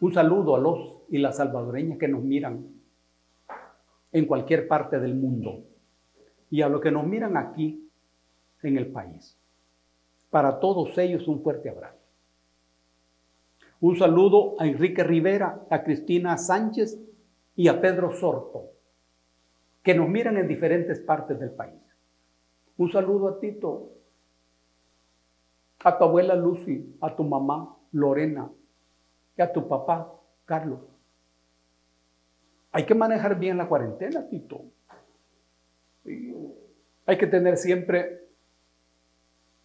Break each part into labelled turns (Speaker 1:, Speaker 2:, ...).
Speaker 1: Un saludo a los y las salvadoreñas que nos miran en cualquier parte del mundo y a los que nos miran aquí en el país. Para todos ellos un fuerte abrazo. Un saludo a Enrique Rivera, a Cristina Sánchez y a Pedro Sorto, que nos miran en diferentes partes del país. Un saludo a Tito, a tu abuela Lucy, a tu mamá Lorena y a tu papá Carlos. Hay que manejar bien la cuarentena, Tito. Hay que tener siempre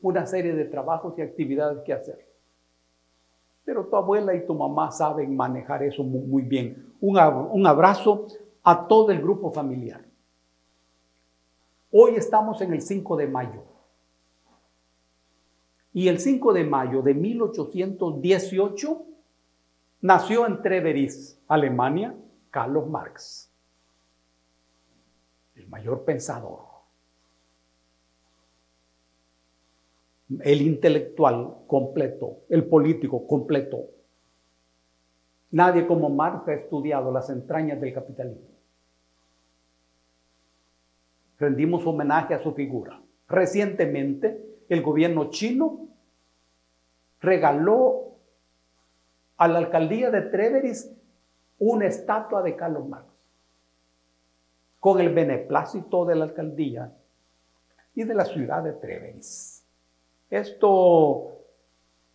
Speaker 1: una serie de trabajos y actividades que hacer. Pero tu abuela y tu mamá saben manejar eso muy bien. Un abrazo a todo el grupo familiar. Hoy estamos en el 5 de mayo. Y el 5 de mayo de 1818 nació en Treveris, Alemania, Carlos Marx, el mayor pensador, el intelectual completo, el político completo. Nadie como Marx ha estudiado las entrañas del capitalismo. Rendimos homenaje a su figura. Recientemente, el gobierno chino regaló a la alcaldía de Treveris una estatua de Carlos Marx, con el beneplácito de la alcaldía y de la ciudad de Treveris. Esto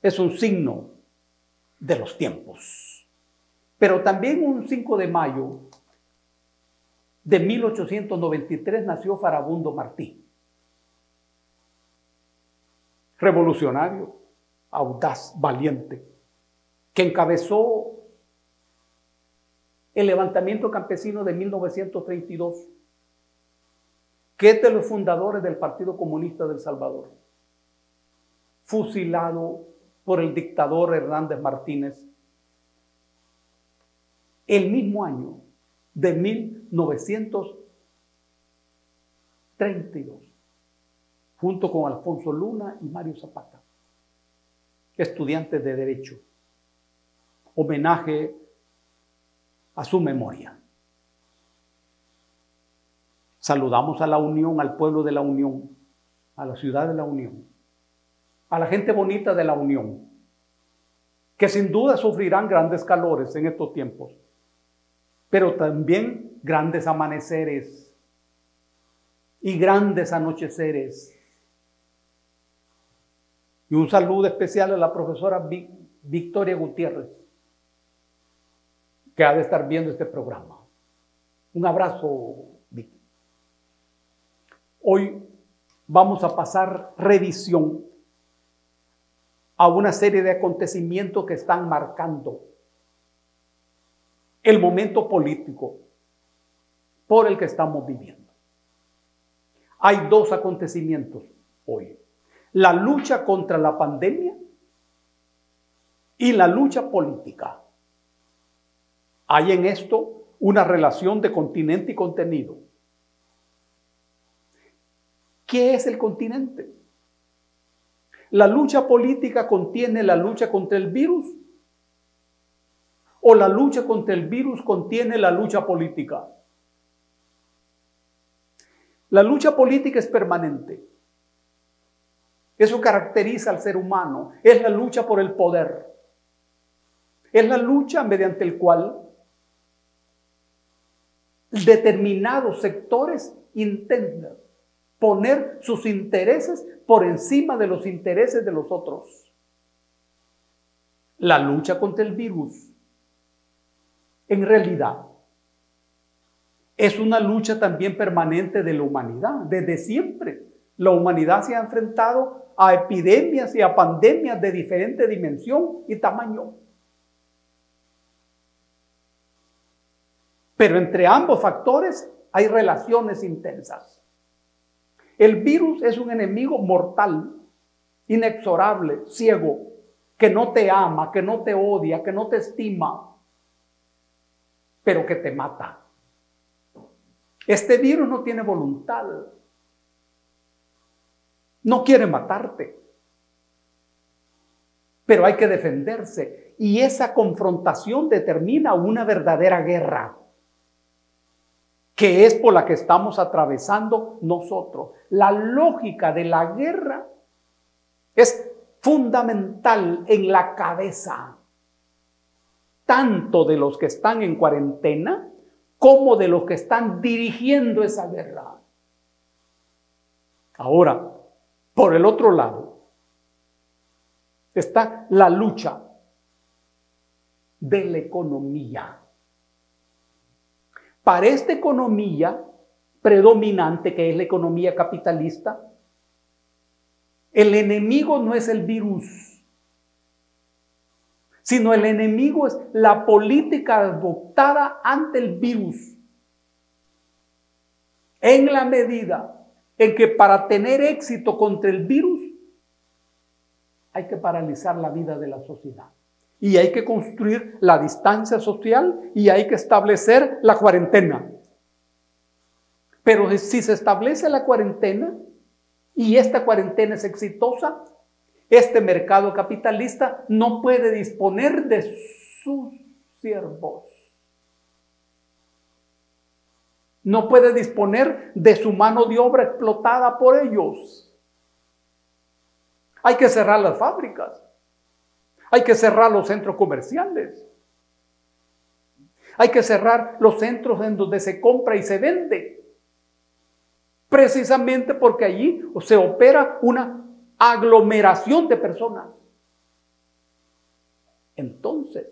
Speaker 1: es un signo de los tiempos. Pero también un 5 de mayo de 1893 nació Farabundo Martí. Revolucionario, audaz, valiente, que encabezó el levantamiento campesino de 1932, que es de los fundadores del Partido Comunista del Salvador, fusilado por el dictador Hernández Martínez el mismo año de 1932, junto con Alfonso Luna y Mario Zapata, estudiantes de Derecho. Homenaje a su memoria. Saludamos a la Unión, al pueblo de la Unión, a la ciudad de la Unión, a la gente bonita de la Unión, que sin duda sufrirán grandes calores en estos tiempos, pero también grandes amaneceres y grandes anocheceres. Y un saludo especial a la profesora Victoria Gutiérrez, que ha de estar viendo este programa. Un abrazo, Vic. Hoy vamos a pasar revisión a una serie de acontecimientos que están marcando el momento político por el que estamos viviendo. Hay dos acontecimientos hoy: la lucha contra la pandemia y la lucha política. Hay en esto una relación de continente y contenido. ¿Qué es el continente? ¿La lucha política contiene la lucha contra el virus? ¿O la lucha contra el virus contiene la lucha política? La lucha política es permanente. Eso caracteriza al ser humano. Es la lucha por el poder. Es la lucha mediante el cual determinados sectores intentan poner sus intereses por encima de los intereses de los otros. La lucha contra el virus, en realidad, es una lucha también permanente de la humanidad. Desde siempre, la humanidad se ha enfrentado a epidemias y a pandemias de diferente dimensión y tamaño. Pero entre ambos factores hay relaciones intensas. El virus es un enemigo mortal, inexorable, ciego, que no te ama, que no te odia, que no te estima, pero que te mata. Este virus no tiene voluntad. No quiere matarte, pero hay que defenderse. Y esa confrontación determina una verdadera guerra, que es por la que estamos atravesando nosotros. La lógica de la guerra es fundamental en la cabeza, tanto de los que están en cuarentena como de los que están dirigiendo esa guerra. Ahora, por el otro lado, está la lucha de la economía. Para esta economía predominante, que es la economía capitalista, el enemigo no es el virus, sino el enemigo es la política adoptada ante el virus. En la medida en que para tener éxito contra el virus hay que paralizar la vida de la sociedad. Y hay que construir la distancia social y hay que establecer la cuarentena. Pero si se establece la cuarentena y esta cuarentena es exitosa, este mercado capitalista no puede disponer de sus siervos. No puede disponer de su mano de obra explotada por ellos. Hay que cerrar las fábricas. Hay que cerrar los centros comerciales. Hay que cerrar los centros en donde se compra y se vende. Precisamente porque allí se opera una aglomeración de personas. Entonces,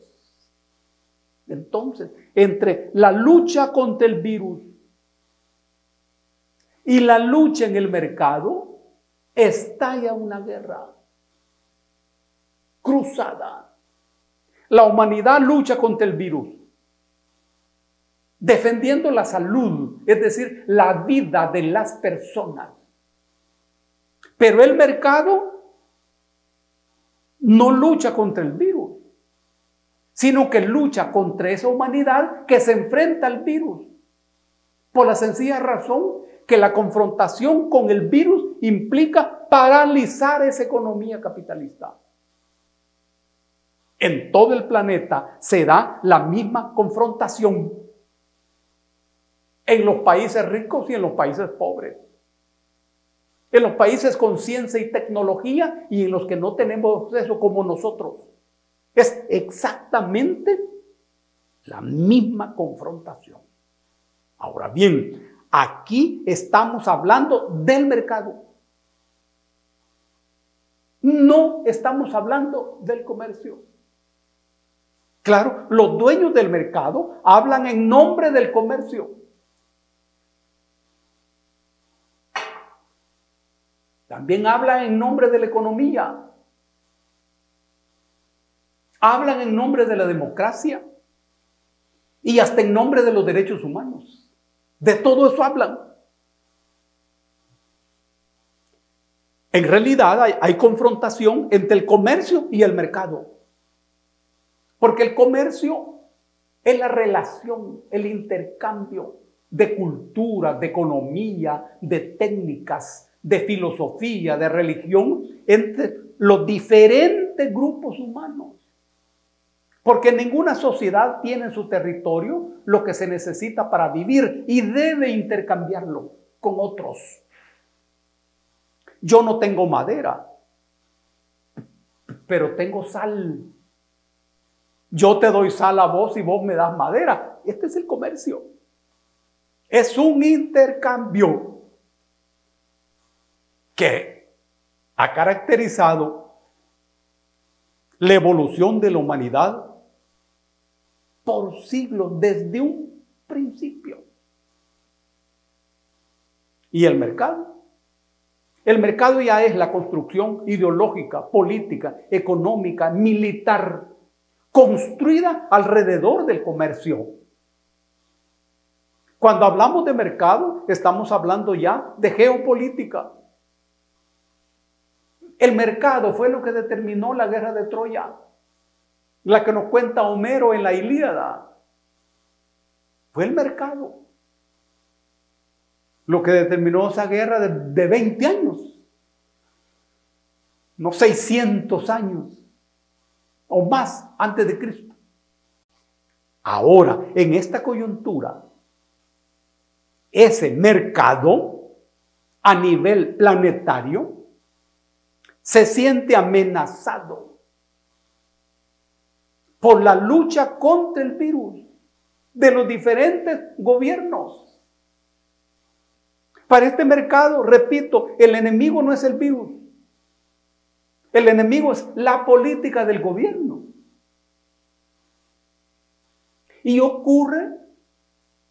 Speaker 1: entre la lucha contra el virus y la lucha en el mercado, estalla una guerra cruzada. La humanidad lucha contra el virus, defendiendo la salud, es decir, la vida de las personas. Pero el mercado no lucha contra el virus, sino que lucha contra esa humanidad que se enfrenta al virus, por la sencilla razón que la confrontación con el virus implica paralizar esa economía capitalista. En todo el planeta se da la misma confrontación, en los países ricos y en los países pobres, en los países con ciencia y tecnología y en los que no tenemos eso como nosotros. Es exactamente la misma confrontación. Ahora bien, aquí estamos hablando del mercado. No estamos hablando del comercio. Claro, los dueños del mercado hablan en nombre del comercio. También hablan en nombre de la economía. Hablan en nombre de la democracia y hasta en nombre de los derechos humanos. De todo eso hablan. En realidad hay confrontación entre el comercio y el mercado. Porque el comercio es la relación, el intercambio de cultura, de economía, de técnicas, de filosofía, de religión entre los diferentes grupos humanos. Porque ninguna sociedad tiene en su territorio lo que se necesita para vivir y debe intercambiarlo con otros. Yo no tengo madera, pero tengo sal. Yo te doy sal a vos y vos me das madera. Este es el comercio. Es un intercambio que ha caracterizado la evolución de la humanidad por siglos, desde un principio. ¿Y el mercado? El mercado ya es la construcción ideológica, política, económica, militar, construida alrededor del comercio. Cuando hablamos de mercado, estamos hablando ya de geopolítica. El mercado fue lo que determinó la guerra de Troya, la que nos cuenta Homero en la Ilíada. Fue el mercado lo que determinó esa guerra de 20 años, no 600 años. o más antes de Cristo. Ahora, en esta coyuntura, ese mercado a nivel planetario se siente amenazado por la lucha contra el virus de los diferentes gobiernos. Para este mercado, repito, el enemigo no es el virus. El enemigo es la política del gobierno. Y ocurre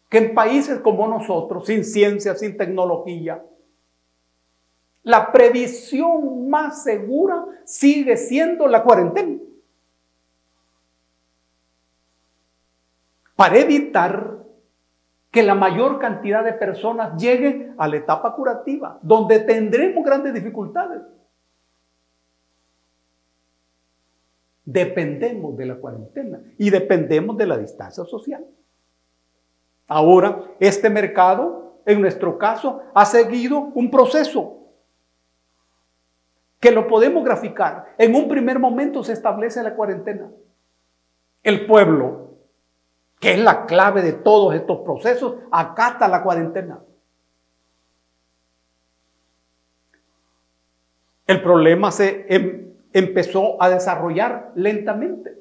Speaker 1: que en países como nosotros, sin ciencia, sin tecnología, la previsión más segura sigue siendo la cuarentena. Para evitar que la mayor cantidad de personas lleguen a la etapa curativa, donde tendremos grandes dificultades. Dependemos de la cuarentena y dependemos de la distancia social. Ahora, este mercado, en nuestro caso, ha seguido un proceso que lo podemos graficar. En un primer momento se establece la cuarentena. El pueblo, que es la clave de todos estos procesos, acata la cuarentena. El problema se empezó a desarrollar lentamente.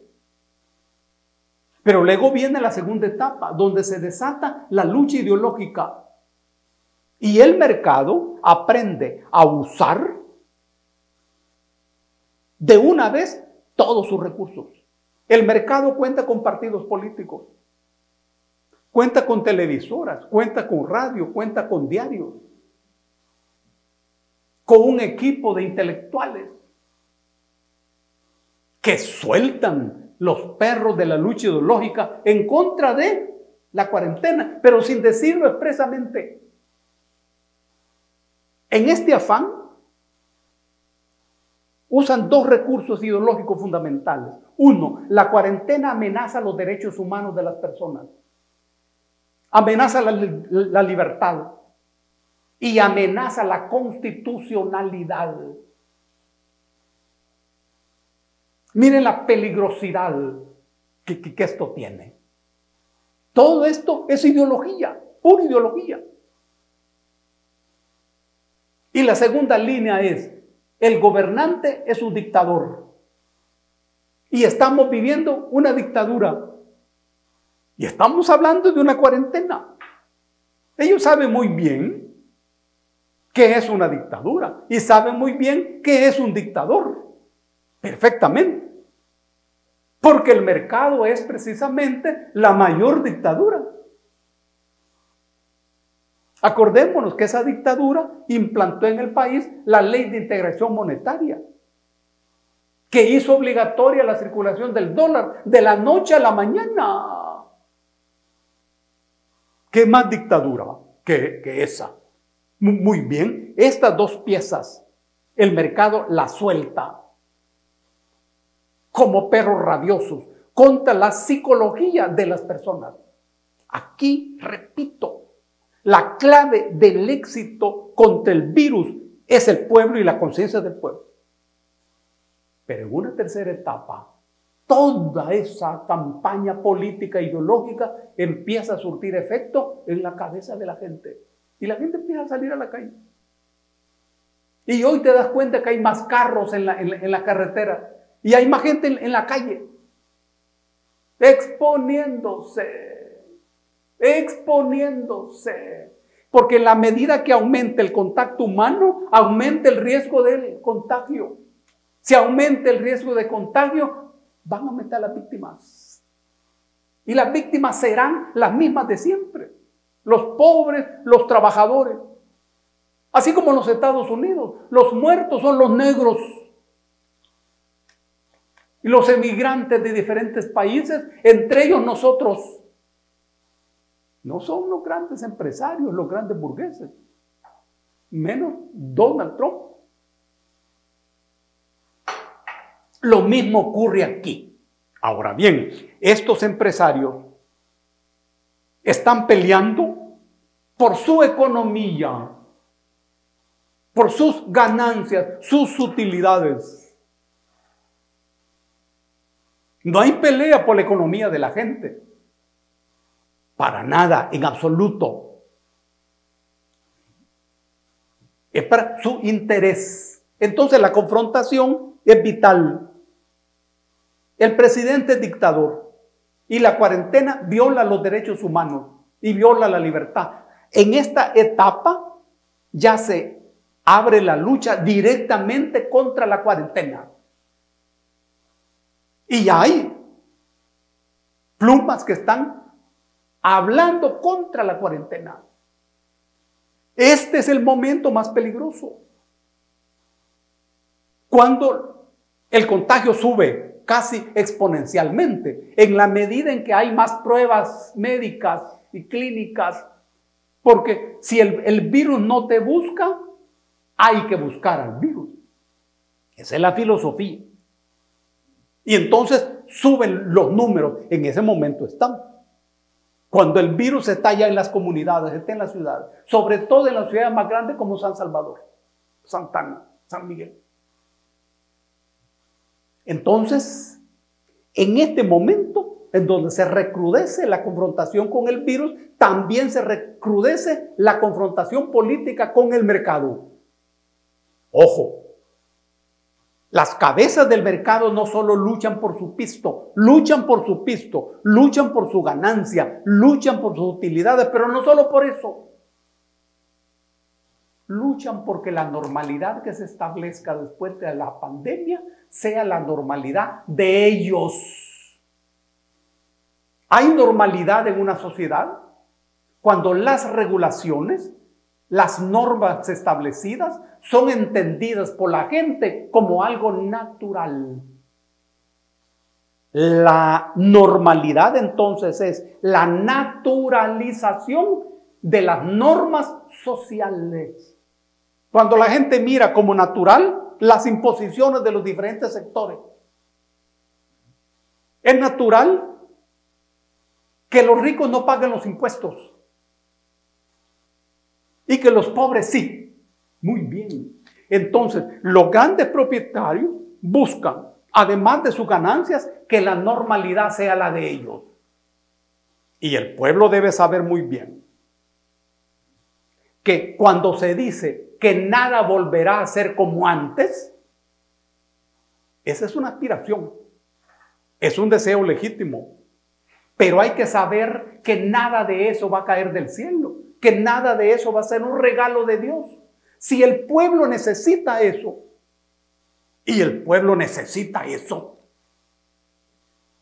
Speaker 1: Pero luego viene la segunda etapa, donde se desata la lucha ideológica. Y el mercado aprende a usar de una vez todos sus recursos. El mercado cuenta con partidos políticos, cuenta con televisoras, cuenta con radio, cuenta con diarios, con un equipo de intelectuales que sueltan los perros de la lucha ideológica en contra de la cuarentena, pero sin decirlo expresamente. En este afán, usan dos recursos ideológicos fundamentales. Uno, la cuarentena amenaza los derechos humanos de las personas, amenaza la libertad y amenaza la constitucionalidad. Miren la peligrosidad que esto tiene. Todo esto es ideología, pura ideología. Y la segunda línea es: el gobernante es un dictador. Y estamos viviendo una dictadura. Y estamos hablando de una cuarentena. Ellos saben muy bien qué es una dictadura. Y saben muy bien qué es un dictador. Perfectamente. Porque el mercado es precisamente la mayor dictadura. Acordémonos que esa dictadura implantó en el país la ley de integración monetaria, que hizo obligatoria la circulación del dólar de la noche a la mañana. ¿Qué más dictadura que esa? Muy bien, estas dos piezas, el mercado las suelta como perros rabiosos contra la psicología de las personas. Aquí, repito, la clave del éxito contra el virus es el pueblo y la conciencia del pueblo. Pero en una tercera etapa, toda esa campaña política ideológica empieza a surtir efecto en la cabeza de la gente. Y la gente empieza a salir a la calle. Y hoy te das cuenta que hay más carros en la carretera. Y hay más gente en la calle. Exponiéndose. Porque en la medida que aumente el contacto humano, aumenta el riesgo del contagio. Si aumenta el riesgo de contagio, van a aumentar las víctimas. Y las víctimas serán las mismas de siempre. Los pobres, los trabajadores. Así como en los Estados Unidos, los muertos son los negros. Y los emigrantes de diferentes países, entre ellos nosotros. No son los grandes empresarios, los grandes burgueses. Menos Donald Trump. Lo mismo ocurre aquí. Ahora bien, estos empresarios están peleando por su economía, por sus ganancias, sus utilidades. No hay pelea por la economía de la gente. Para nada, en absoluto. Es para su interés. Entonces la confrontación es vital. El presidente es dictador y la cuarentena viola los derechos humanos y viola la libertad. En esta etapa ya se abre la lucha directamente contra la cuarentena. Y ya hay plumas que están hablando contra la cuarentena. Este es el momento más peligroso. Cuando el contagio sube casi exponencialmente, en la medida en que hay más pruebas médicas y clínicas, porque si el virus no te busca, hay que buscar al virus. Esa es la filosofía. Y entonces suben los números. En ese momento están. Cuando el virus está ya en las comunidades, está en la ciudad, sobre todo en las ciudades más grandes como San Salvador, Santana, San Miguel. Entonces, en este momento, en donde se recrudece la confrontación con el virus, también se recrudece la confrontación política con el mercado. Ojo, las cabezas del mercado no solo luchan por su pisto, luchan por su ganancia, luchan por sus utilidades, pero no solo por eso. Luchan porque la normalidad que se establezca después de la pandemia sea la normalidad de ellos. ¿Hay normalidad en una sociedad cuando las regulaciones, las normas establecidas son entendidas por la gente como algo natural? La normalidad entonces es la naturalización de las normas sociales. Cuando la gente mira como natural las imposiciones de los diferentes sectores. Es natural que los ricos no paguen los impuestos y que los pobres sí. Muy bien. Entonces, los grandes propietarios buscan, además de sus ganancias, que la normalidad sea la de ellos. Y el pueblo debe saber muy bien que cuando se dice que nada volverá a ser como antes, esa es una aspiración, es un deseo legítimo. Pero hay que saber que nada de eso va a caer del cielo, que nada de eso va a ser un regalo de Dios. Si el pueblo necesita eso, y el pueblo necesita eso,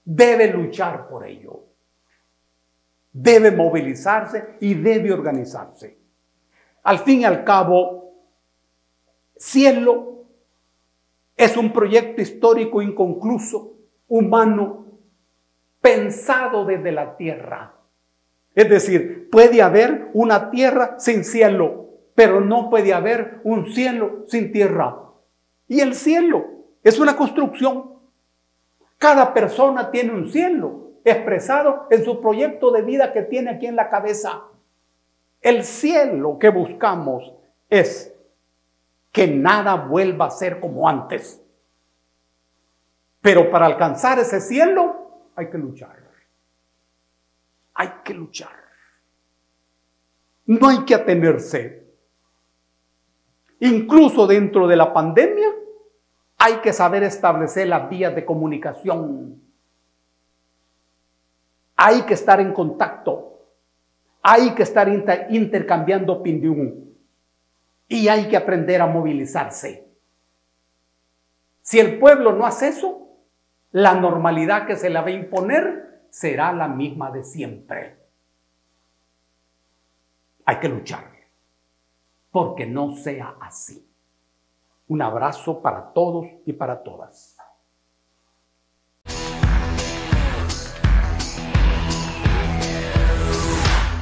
Speaker 1: debe luchar por ello. Debe movilizarse y debe organizarse. Al fin y al cabo, Cielo es un proyecto histórico inconcluso, humano, pensado desde la tierra. Es decir, puede haber una tierra sin cielo, pero no puede haber un cielo sin tierra. Y el cielo es una construcción. Cada persona tiene un cielo expresado en su proyecto de vida que tiene aquí en la cabeza. El cielo que buscamos es que nada vuelva a ser como antes. Pero para alcanzar ese cielo hay que luchar. Hay que luchar. No hay que atenerse. Incluso dentro de la pandemia hay que saber establecer las vías de comunicación. Hay que estar en contacto. Hay que estar intercambiando opinión. Y hay que aprender a movilizarse. Si el pueblo no hace eso, la normalidad que se le va a imponer será la misma de siempre. Hay que luchar porque no sea así. Un abrazo para todos y para todas.